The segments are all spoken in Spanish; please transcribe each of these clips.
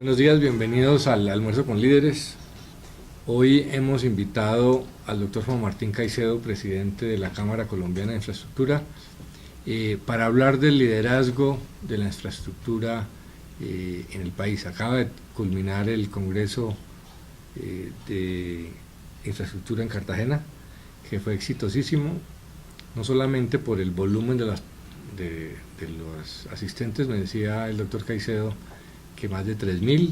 Buenos días, bienvenidos al Almuerzo con Líderes. Hoy hemos invitado al doctor Juan Martín Caicedo, presidente de la Cámara Colombiana de Infraestructura, para hablar del liderazgo de la infraestructura en el país. Acaba de culminar el Congreso de Infraestructura en Cartagena, que fue exitosísimo, no solamente por el volumen de los asistentes. Me decía el doctor Caicedo que más de 3.000,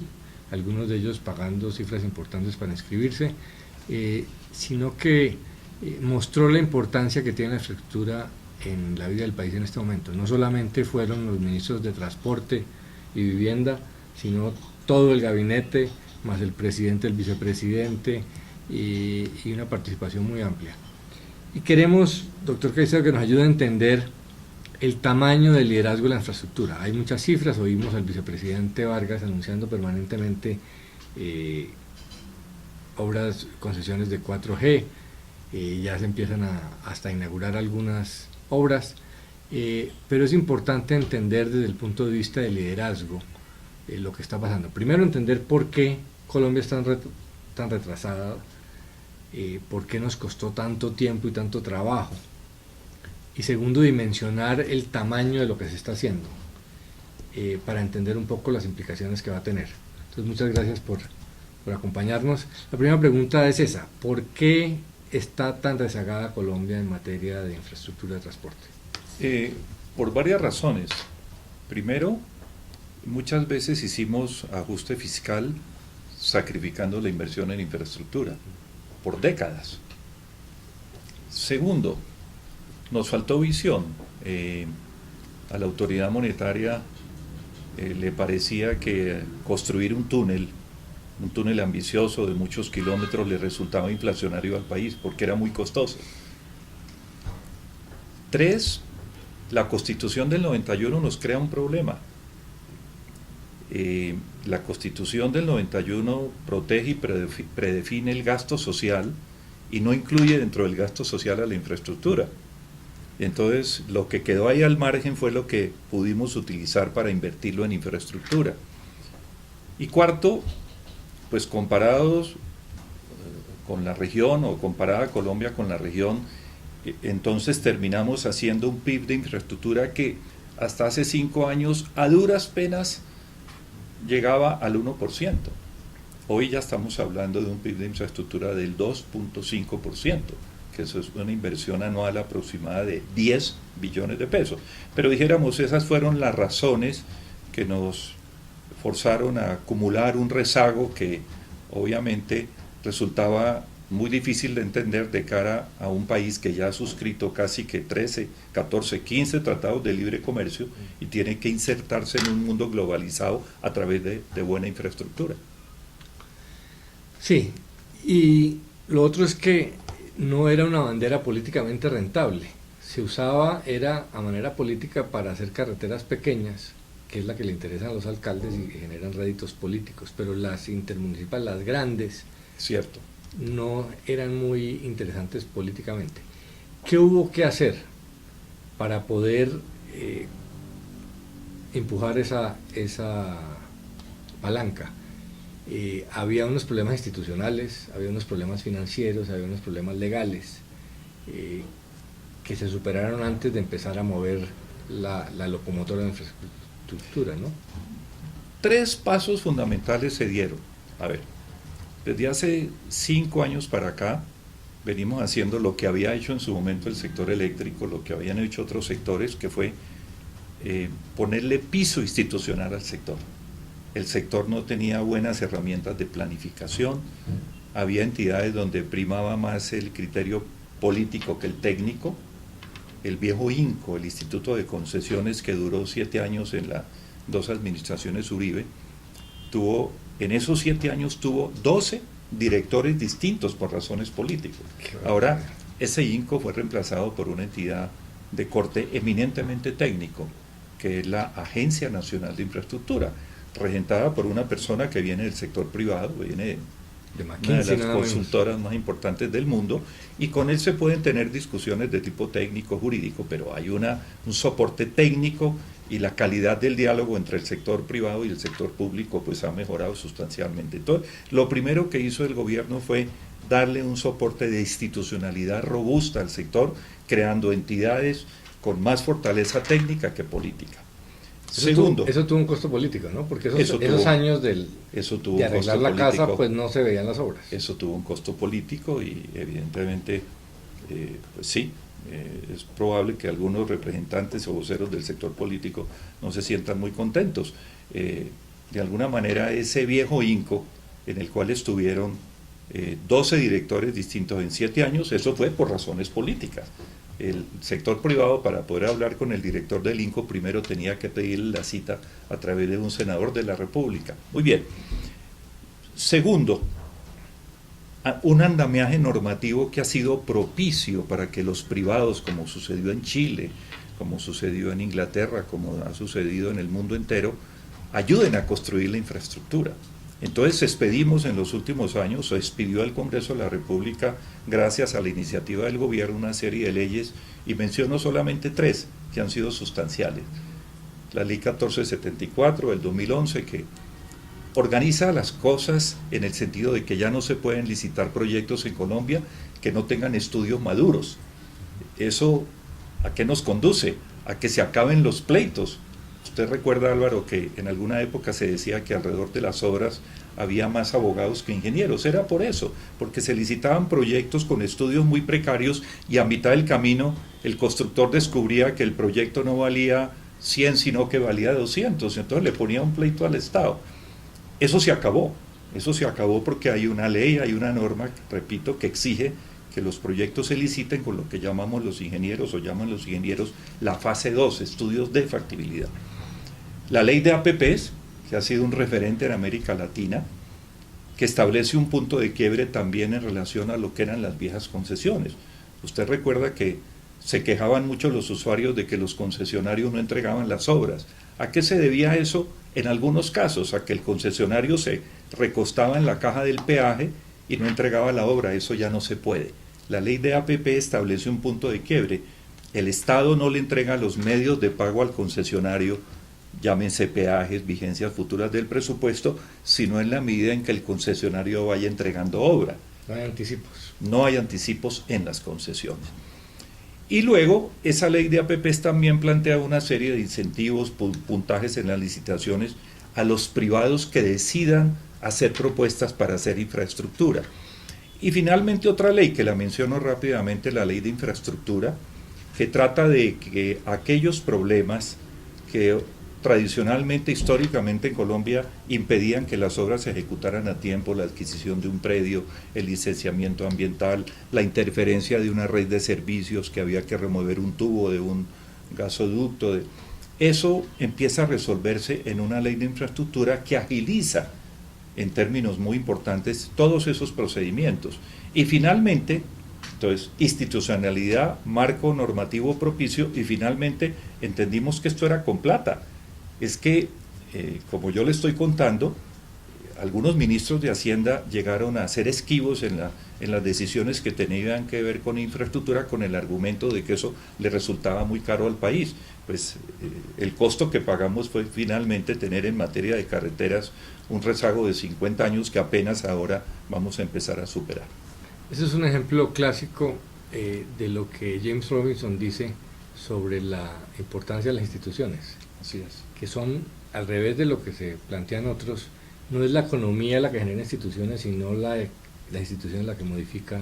algunos de ellos pagando cifras importantes para inscribirse, sino que mostró la importancia que tiene la infraestructura en la vida del país en este momento. No solamente fueron los ministros de Transporte y Vivienda, sino todo el gabinete, más el presidente, el vicepresidente, y una participación muy amplia. Y queremos, doctor Caicedo, que nos ayude a entender el tamaño del liderazgo de la infraestructura. Hay muchas cifras, oímos al vicepresidente Vargas anunciando permanentemente obras, concesiones de 4G, ya se empiezan hasta inaugurar algunas obras, pero es importante entender desde el punto de vista del liderazgo lo que está pasando. Primero, entender por qué Colombia es tan retrasada, por qué nos costó tanto tiempo y tanto trabajo. Y segundo, dimensionar el tamaño de lo que se está haciendo, para entender un poco las implicaciones que va a tener. Entonces, muchas gracias por acompañarnos. La primera pregunta es esa: ¿por qué está tan rezagada Colombia en materia de infraestructura de transporte? Por varias razones. Primero, muchas veces hicimos ajuste fiscal sacrificando la inversión en infraestructura, por décadas. Segundo, nos faltó visión. A la autoridad monetaria le parecía que construir un túnel ambicioso de muchos kilómetros, le resultaba inflacionario al país porque era muy costoso. 3. La Constitución del 91 nos crea un problema. La Constitución del 91 protege y predefine el gasto social y no incluye dentro del gasto social a la infraestructura. Entonces, lo que quedó ahí al margen fue lo que pudimos utilizar para invertirlo en infraestructura. Y cuarto, pues comparados con la región, o comparada Colombia con la región, entonces terminamos haciendo un PIB de infraestructura que hasta hace 5 años a duras penas llegaba al 1%. Hoy ya estamos hablando de un PIB de infraestructura del 2.5%. que eso es una inversión anual aproximada de 10 billones de pesos. Pero dijéramos, esas fueron las razones que nos forzaron a acumular un rezago que obviamente resultaba muy difícil de entender de cara a un país que ya ha suscrito casi que 13, 14, 15 tratados de libre comercio y tiene que insertarse en un mundo globalizado a través de buena infraestructura. Sí, y lo otro es que no era una bandera políticamente rentable. Se usaba, era a manera política para hacer carreteras pequeñas, que es la que le interesan a los alcaldes y generan réditos políticos, pero las intermunicipales, las grandes, cierto, no eran muy interesantes políticamente. ¿Qué hubo que hacer para poder empujar esa palanca? Había unos problemas institucionales, había unos problemas financieros, había unos problemas legales, que se superaron antes de empezar a mover la locomotora de infraestructura, ¿no? 3 pasos fundamentales se dieron. A ver, desde hace 5 años para acá venimos haciendo lo que había hecho en su momento el sector eléctrico, lo que habían hecho otros sectores, que fue ponerle piso institucional al sector. El sector no tenía buenas herramientas de planificación, había entidades donde primaba más el criterio político que el técnico. El viejo INCO, el Instituto de Concesiones, que duró 7 años en las 2 administraciones Uribe, en esos 7 años tuvo 12 directores distintos por razones políticas. Ahora, ese INCO fue reemplazado por una entidad de corte eminentemente técnico, que es la Agencia Nacional de Infraestructura, regentada por una persona que viene del sector privado, viene de una de las consultoras más importantes del mundo, y con él se pueden tener discusiones de tipo técnico, jurídico, pero hay un soporte técnico y la calidad del diálogo entre el sector privado y el sector público pues ha mejorado sustancialmente. Entonces, lo primero que hizo el gobierno fue darle un soporte de institucionalidad robusta al sector, creando entidades con más fortaleza técnica que política. Segundo, eso tuvo un costo político, ¿no? Porque esos tuvo, años de arreglar la casa, pues no se veían las obras. Eso tuvo un costo político y evidentemente, pues sí, es probable que algunos representantes o voceros del sector político no se sientan muy contentos. De alguna manera ese viejo INCO, en el cual estuvieron 12 directores distintos en 7 años, eso fue por razones políticas. El sector privado, para poder hablar con el director del INCO, primero tenía que pedirle la cita a través de un senador de la República. Muy bien. Segundo, un andamiaje normativo que ha sido propicio para que los privados, como sucedió en Chile, como sucedió en Inglaterra, como ha sucedido en el mundo entero, ayuden a construir la infraestructura. Entonces expedimos en los últimos años, o expidió el Congreso de la República, gracias a la iniciativa del gobierno, una serie de leyes, y menciono solamente 3 que han sido sustanciales. La Ley 1474 del 2011, que organiza las cosas en el sentido de que ya no se pueden licitar proyectos en Colombia que no tengan estudios maduros. ¿Eso a qué nos conduce? A que se acaben los pleitos. Usted recuerda, Álvaro, que en alguna época se decía que alrededor de las obras había más abogados que ingenieros. Era por eso, porque se licitaban proyectos con estudios muy precarios y a mitad del camino el constructor descubría que el proyecto no valía 100, sino que valía 200. Entonces le ponía un pleito al Estado. Eso se acabó porque hay una ley, hay una norma, repito, que exige que los proyectos se liciten con lo que llamamos los ingenieros, o llaman los ingenieros la fase 2, estudios de factibilidad. La ley de APPs, que ha sido un referente en América Latina, que establece un punto de quiebre también en relación a lo que eran las viejas concesiones. Usted recuerda que se quejaban mucho los usuarios de que los concesionarios no entregaban las obras. ¿A qué se debía eso? En algunos casos, a que el concesionario se recostaba en la caja del peaje y no entregaba la obra. Eso ya no se puede. La ley de APP establece un punto de quiebre. El Estado no le entrega los medios de pago al concesionario, llámense peajes, vigencias futuras del presupuesto, sino en la medida en que el concesionario vaya entregando obra. No hay anticipos. No hay anticipos en las concesiones. Y luego, esa ley de APPs también plantea una serie de incentivos, puntajes en las licitaciones a los privados que decidan hacer propuestas para hacer infraestructura. Y finalmente otra ley que la menciono rápidamente, la ley de infraestructura, que trata de que aquellos problemas que tradicionalmente, históricamente en Colombia impedían que las obras se ejecutaran a tiempo, la adquisición de un predio, el licenciamiento ambiental, la interferencia de una red de servicios, que había que remover un tubo de un gasoducto. Eso empieza a resolverse en una ley de infraestructura que agiliza, en términos muy importantes, todos esos procedimientos. Y finalmente, entonces, institucionalidad, marco normativo propicio, y finalmente entendimos que esto era con plata. Es que, como yo le estoy contando, algunos ministros de Hacienda llegaron a ser esquivos en las decisiones que tenían que ver con infraestructura, con el argumento de que eso le resultaba muy caro al país. Pues el costo que pagamos fue finalmente tener en materia de carreteras un rezago de 50 años que apenas ahora vamos a empezar a superar. Ese es un ejemplo clásico de lo que James Robinson dice sobre la importancia de las instituciones. Así es. Que son, al revés de lo que se plantean otros, no es la economía la que genera instituciones, sino la institución la que modifica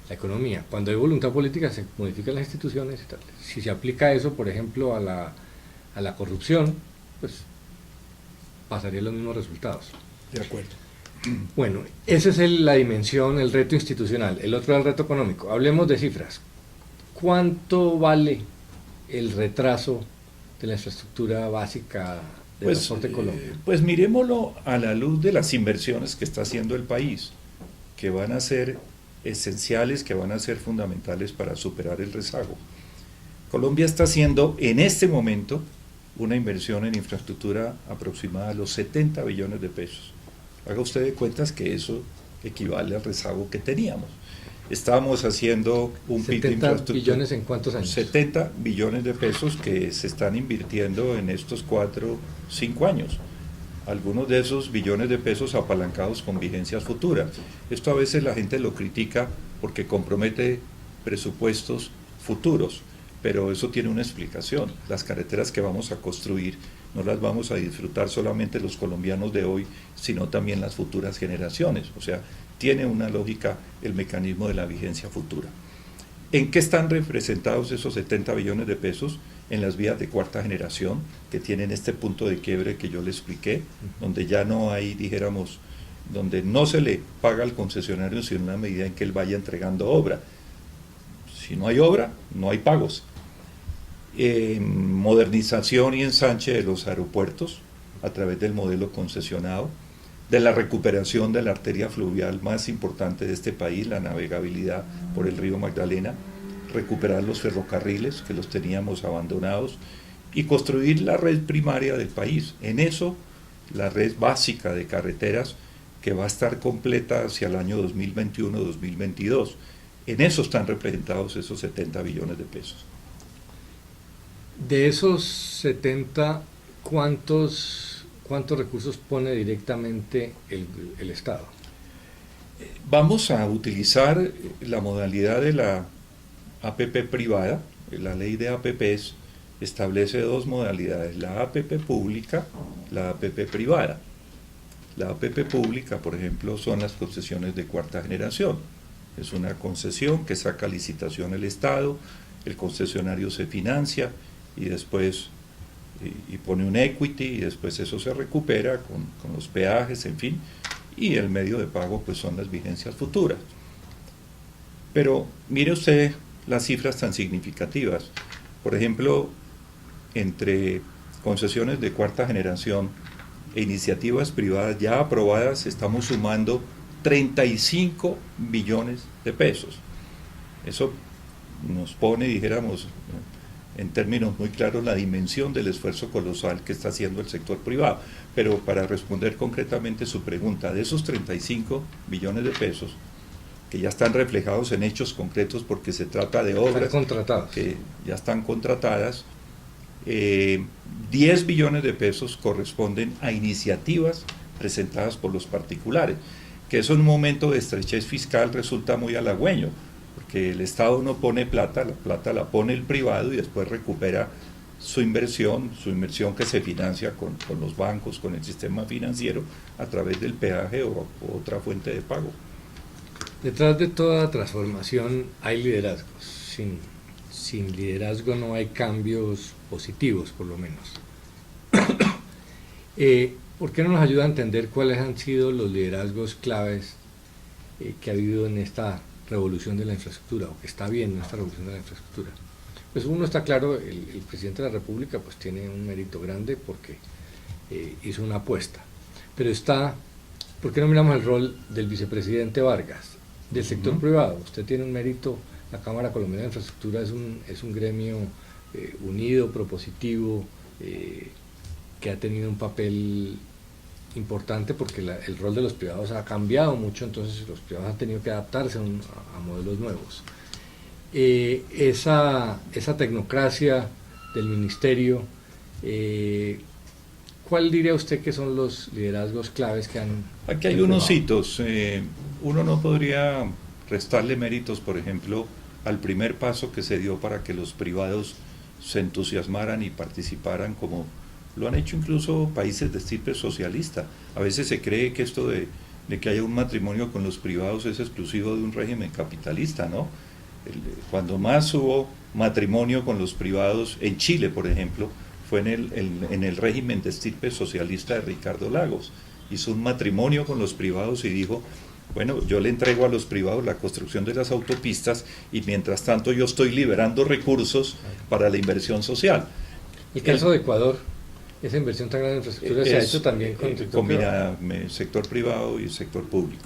la economía. Cuando hay voluntad política se modifican las instituciones y tal. Si se aplica eso, por ejemplo, a la corrupción, pues pasarían los mismos resultados. De acuerdo. Bueno, esa es la dimensión, el reto institucional. El otro es el reto económico. Hablemos de cifras. ¿Cuánto vale el retraso de la infraestructura básica del transporte en Colombia? Pues miremoslo a la luz de las inversiones que está haciendo el país, que van a ser esenciales, que van a ser fundamentales para superar el rezago. Colombia está haciendo en este momento una inversión en infraestructura aproximada a los 70 billones de pesos. Haga usted de cuentas que eso equivale al rezago que teníamos. Estamos haciendo un PIB de 70 infraestructura. billones en cuántos años. 70 billones de pesos que se están invirtiendo en estos 4, 5 años. Algunos de esos billones de pesos apalancados con vigencias futuras. Esto a veces la gente lo critica porque compromete presupuestos futuros, pero eso tiene una explicación. Las carreteras que vamos a construir no las vamos a disfrutar solamente los colombianos de hoy, sino también las futuras generaciones. O sea, tiene una lógica el mecanismo de la vigencia futura. ¿En qué están representados esos 70 billones de pesos? En las vías de cuarta generación, que tienen este punto de quiebre que yo le expliqué, donde ya no hay, dijéramos, donde no se le paga al concesionario sino en la medida en que él vaya entregando obra. Si no hay obra, no hay pagos. Modernización y ensanche de los aeropuertos a través del modelo concesionado, de la recuperación de la arteria fluvial más importante de este país, la navegabilidad por el río Magdalena, recuperar los ferrocarriles que los teníamos abandonados y construir la red primaria del país. En eso, la red básica de carreteras que va a estar completa hacia el año 2021-2022. En eso están representados esos 70 billones de pesos. De esos 70, ¿cuántos recursos pone directamente el Estado? Vamos a utilizar la modalidad de la APP privada. La ley de APPs establece dos modalidades, la APP pública, la APP privada. La APP pública, por ejemplo, son las concesiones de cuarta generación. Es una concesión que saca licitación el Estado, el concesionario se financia y después y pone un equity y después eso se recupera con los peajes, en fin, y el medio de pago pues son las vigencias futuras. Pero mire usted las cifras tan significativas. Por ejemplo, entre concesiones de cuarta generación e iniciativas privadas ya aprobadas estamos sumando 35 billones de pesos. Eso nos pone, dijéramos, en términos muy claros, la dimensión del esfuerzo colosal que está haciendo el sector privado. Pero para responder concretamente su pregunta, de esos 35 billones de pesos, que ya están reflejados en hechos concretos porque se trata de obras que ya están contratadas, 10 billones de pesos corresponden a iniciativas presentadas por los particulares, que eso en un momento de estrechez fiscal resulta muy halagüeño, porque el Estado no pone plata, la plata la pone el privado y después recupera su inversión que se financia con los bancos, con el sistema financiero, a través del peaje o otra fuente de pago. Detrás de toda transformación hay liderazgos. Sin liderazgo no hay cambios positivos, por lo menos. ¿Por qué no nos ayuda a entender cuáles han sido los liderazgos claves que ha habido en esta revolución de la infraestructura, o que está habiendo en esta revolución de la infraestructura? Pues uno está claro, el presidente de la República pues tiene un mérito grande porque hizo una apuesta. Pero ¿por qué no miramos el rol del vicepresidente Vargas, del sector privado? Usted tiene un mérito. La Cámara Colombiana de Infraestructura es un gremio unido, propositivo, que ha tenido un papel importante porque el rol de los privados ha cambiado mucho, entonces los privados han tenido que adaptarse a modelos nuevos. Esa tecnocracia del ministerio, ¿cuál diría usted que son los liderazgos claves que han... Aquí hay unos hitos. Uno no podría restarle méritos, por ejemplo, al primer paso que se dio para que los privados se entusiasmaran y participaran, como lo han hecho incluso países de estirpe socialista. A veces se cree que esto de que haya un matrimonio con los privados es exclusivo de un régimen capitalista, ¿no? Cuando más hubo matrimonio con los privados, en Chile, por ejemplo, fue en el régimen de estirpe socialista de Ricardo Lagos. Hizo un matrimonio con los privados y dijo: bueno, yo le entrego a los privados la construcción de las autopistas y mientras tanto yo estoy liberando recursos para la inversión social. El caso de Ecuador, esa inversión tan grande en infraestructura se ha hecho también con el sector privado. Sector privado y sector público.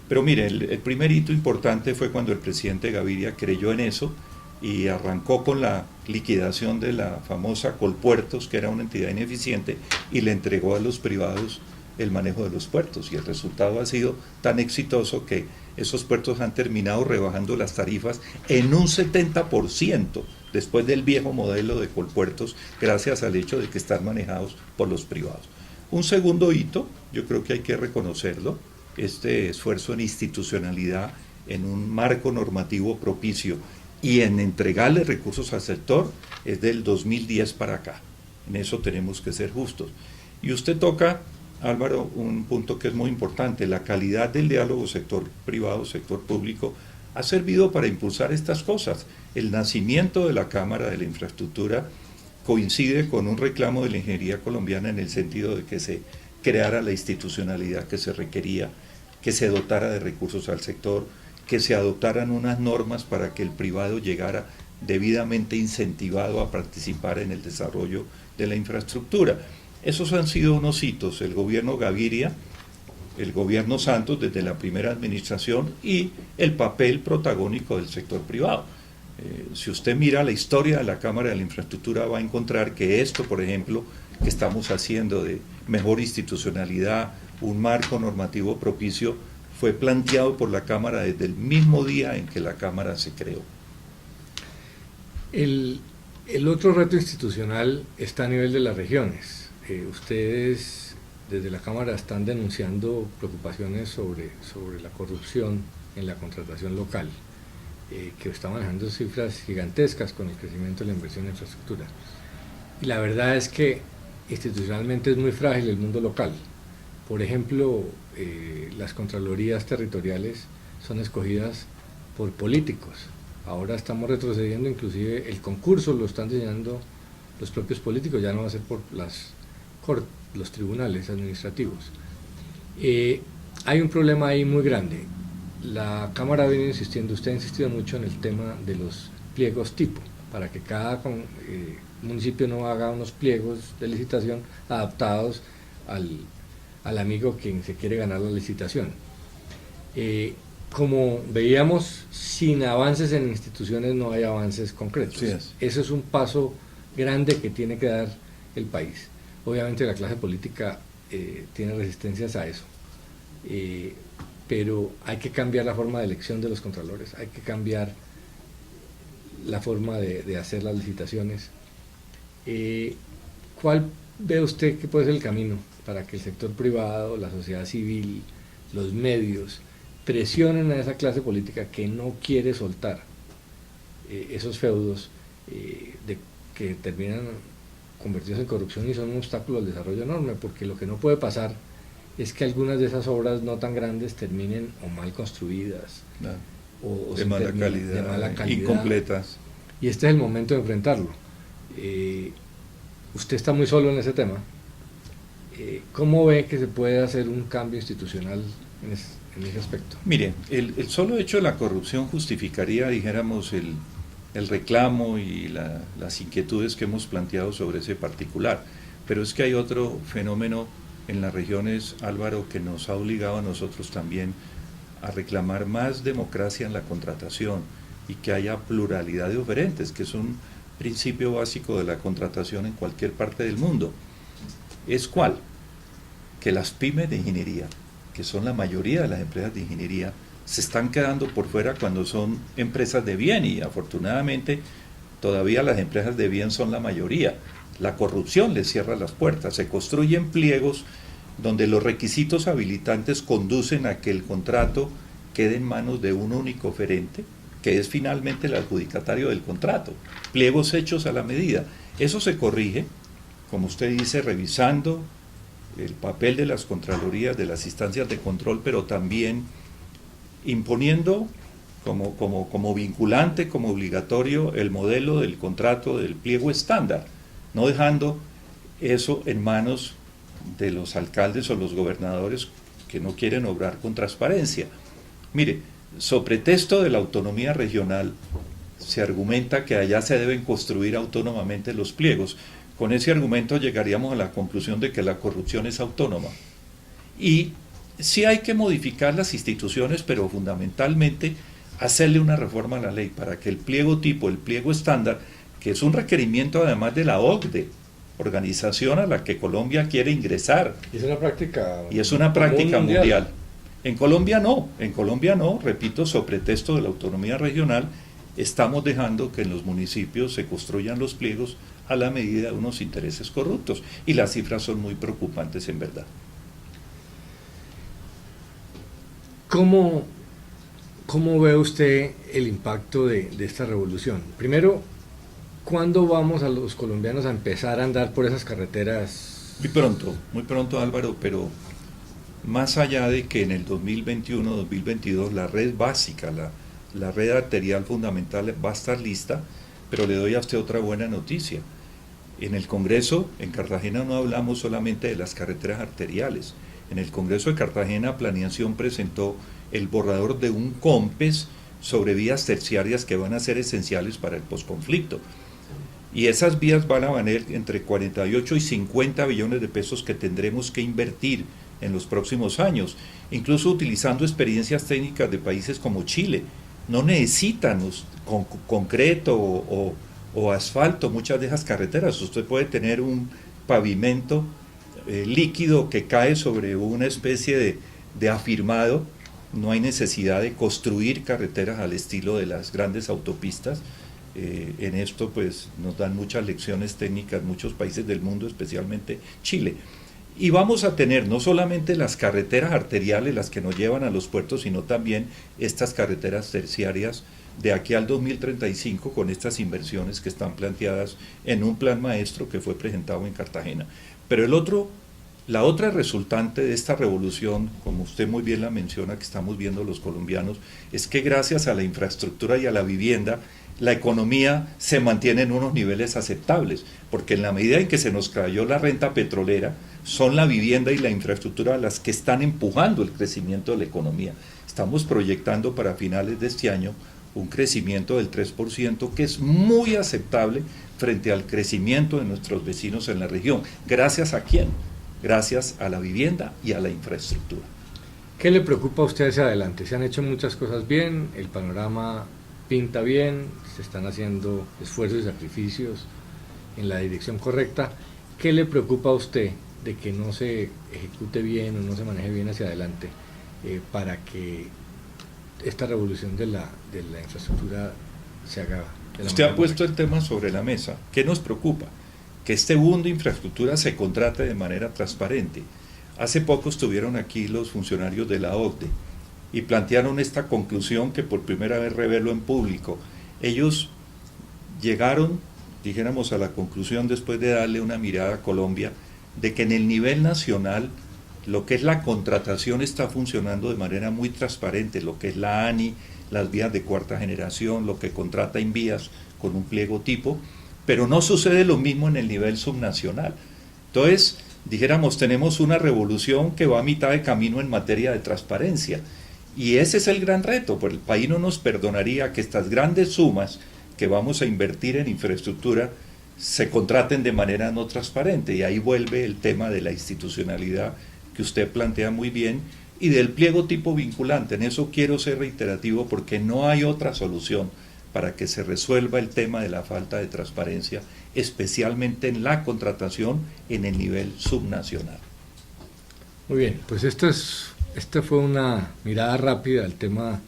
Pero mire, el primer hito importante fue cuando el presidente Gaviria creyó en eso y arrancó con la liquidación de la famosa Colpuertos, que era una entidad ineficiente, y le entregó a los privados el manejo de los puertos, y el resultado ha sido tan exitoso que esos puertos han terminado rebajando las tarifas en un 70% después del viejo modelo de Colpuertos, gracias al hecho de que están manejados por los privados. Un segundo hito, yo creo que hay que reconocerlo, este esfuerzo en institucionalidad, en un marco normativo propicio y en entregarle recursos al sector, es del 2010 para acá. En eso tenemos que ser justos. Y usted toca, Álvaro, un punto que es muy importante: la calidad del diálogo sector privado, sector público, ha servido para impulsar estas cosas. El nacimiento de la Cámara de la Infraestructura coincide con un reclamo de la ingeniería colombiana en el sentido de que se creara la institucionalidad que se requería, que se dotara de recursos al sector, que se adoptaran unas normas para que el privado llegara debidamente incentivado a participar en el desarrollo de la infraestructura. Esos han sido unos hitos: el gobierno Gaviria, el gobierno Santos desde la primera administración, y el papel protagónico del sector privado. Si usted mira la historia de la Cámara de la Infraestructura, va a encontrar que esto, por ejemplo, que estamos haciendo de mejor institucionalidad, un marco normativo propicio, fue planteado por la Cámara desde el mismo día en que la Cámara se creó. El otro reto institucional está a nivel de las regiones. Ustedes desde la Cámara están denunciando preocupaciones sobre la corrupción en la contratación local, que está manejando cifras gigantescas con el crecimiento de la inversión en infraestructura. Y la verdad es que institucionalmente es muy frágil el mundo local. Por ejemplo, las contralorías territoriales son escogidas por políticos. Ahora estamos retrocediendo, inclusive el concurso lo están diseñando los propios políticos, ya no va a ser por los tribunales administrativos. Hay un problema ahí muy grande. La Cámara viene insistiendo, usted ha insistido mucho en el tema de los pliegos tipo, para que cada municipio no haga unos pliegos de licitación adaptados al amigo quien se quiere ganar la licitación. Como veíamos, sin avances en instituciones no hay avances concretos. Sí es. Eso es un paso grande que tiene que dar el país. Obviamente la clase política tiene resistencias a eso, pero hay que cambiar la forma de elección de los contralores, hay que cambiar la forma de hacer las licitaciones. ¿Cuál ve usted que puede ser el camino para que el sector privado, la sociedad civil, los medios presionen a esa clase política que no quiere soltar esos feudos que terminan convertidos en corrupción y son un obstáculo al desarrollo enorme? Porque lo que no puede pasar es que algunas de esas obras no tan grandes terminen o mal construidas, o de mala calidad, incompletas. Y este es el momento de enfrentarlo. Usted está muy solo en ese tema. ¿Cómo ve que se puede hacer un cambio institucional en ese aspecto? Mire, el solo hecho de la corrupción justificaría, dijéramos, el reclamo y las inquietudes que hemos planteado sobre ese particular. Pero es que hay otro fenómeno en las regiones, Álvaro, que nos ha obligado a nosotros también a reclamar más democracia en la contratación y que haya pluralidad de oferentes, que es un principio básico de la contratación en cualquier parte del mundo. ¿Es cuál? Que las pymes de ingeniería, que son la mayoría de las empresas de ingeniería, se están quedando por fuera cuando son empresas de bien, y afortunadamente todavía las empresas de bien son la mayoría. La corrupción les cierra las puertas, se construyen pliegos donde los requisitos habilitantes conducen a que el contrato quede en manos de un único oferente, que es finalmente el adjudicatario del contrato, pliegos hechos a la medida. Eso se corrige, como usted dice, revisando el papel de las contralorías, de las instancias de control, pero también imponiendo como vinculante, como obligatorio, el modelo del contrato del pliego estándar, no dejando eso en manos de los alcaldes o los gobernadores que no quieren obrar con transparencia. Mire, sobre pretexto de la autonomía regional, se argumenta que allá se deben construir autónomamente los pliegos. Con ese argumento llegaríamos a la conclusión de que la corrupción es autónoma. Y sí hay que modificar las instituciones, pero fundamentalmente hacerle una reforma a la ley para que el pliego tipo, el pliego estándar, que es un requerimiento además de la OCDE, organización a la que Colombia quiere ingresar. Y es una práctica. Y es una práctica mundial. En Colombia no, repito, sobre pretexto de la autonomía regional, estamos dejando que en los municipios se construyan los pliegos a la medida de unos intereses corruptos. Y las cifras son muy preocupantes en verdad. ¿Cómo ve usted el impacto de esta revolución? Primero, ¿cuándo vamos a los colombianos a empezar a andar por esas carreteras? Muy pronto Álvaro, pero más allá de que en el 2021-2022 la red básica, la red arterial fundamental va a estar lista, pero le doy a usted otra buena noticia. En el Congreso, en Cartagena, no hablamos solamente de las carreteras arteriales. En el Congreso de Cartagena, Planeación presentó el borrador de un COMPES sobre vías terciarias que van a ser esenciales para el posconflicto. Y esas vías van a valer entre 48 y 50 billones de pesos que tendremos que invertir en los próximos años, incluso utilizando experiencias técnicas de países como Chile. No necesitan concreto o asfalto muchas de esas carreteras. Usted puede tener un pavimento líquido que cae sobre una especie de afirmado. No hay necesidad de construir carreteras al estilo de las grandes autopistas. En esto pues nos dan muchas lecciones técnicas muchos países del mundo, especialmente Chile. Y vamos a tener no solamente las carreteras arteriales, las que nos llevan a los puertos, sino también estas carreteras terciarias de aquí al 2035 con estas inversiones que están planteadas en un plan maestro que fue presentado en Cartagena. Pero la otra resultante de esta revolución, como usted muy bien la menciona, que estamos viendo los colombianos, es que gracias a la infraestructura y a la vivienda, la economía se mantiene en unos niveles aceptables, porque en la medida en que se nos cayó la renta petrolera, son la vivienda y la infraestructura las que están empujando el crecimiento de la economía. Estamos proyectando para finales de este año un crecimiento del 3%, que es muy aceptable frente al crecimiento de nuestros vecinos en la región. ¿Gracias a quién? Gracias a la vivienda y a la infraestructura. ¿Qué le preocupa a usted hacia adelante? Se han hecho muchas cosas bien, el panorama pinta bien, se están haciendo esfuerzos y sacrificios en la dirección correcta. ¿Qué le preocupa a usted de que no se ejecute bien o no se maneje bien hacia adelante para que esta revolución de la infraestructura se haga? Usted ha puesto el tema sobre la mesa. ¿Qué nos preocupa? Que este boom de infraestructura se contrate de manera transparente. Hace poco estuvieron aquí los funcionarios de la OCDE y plantearon esta conclusión que por primera vez revelo en público. Ellos llegaron, dijéramos, a la conclusión después de darle una mirada a Colombia, de que en el nivel nacional lo que es la contratación está funcionando de manera muy transparente, lo que es la ANI, las vías de cuarta generación, lo que contrata Invías con un pliego tipo, pero no sucede lo mismo en el nivel subnacional. Entonces, dijéramos, tenemos una revolución que va a mitad de camino en materia de transparencia, y ese es el gran reto, porque el país no nos perdonaría que estas grandes sumas que vamos a invertir en infraestructura se contraten de manera no transparente, y ahí vuelve el tema de la institucionalidad que usted plantea muy bien, y del pliego tipo vinculante. En eso quiero ser reiterativo porque no hay otra solución para que se resuelva el tema de la falta de transparencia, especialmente en la contratación en el nivel subnacional. Muy bien, pues esta fue una mirada rápida al tema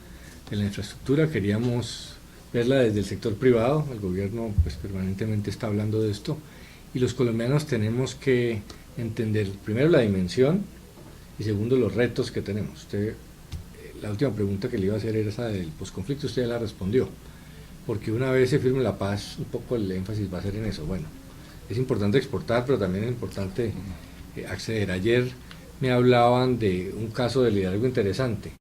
de la infraestructura. Queríamos verla desde el sector privado, el gobierno pues permanentemente está hablando de esto, y los colombianos tenemos que entender primero la dimensión y segundo los retos que tenemos. Usted, la última pregunta que le iba a hacer era esa del posconflicto, usted ya la respondió, porque una vez se firme la paz, un poco el énfasis va a ser en eso. Bueno, es importante exportar, pero también es importante acceder. Ayer me hablaban de un caso de liderazgo interesante.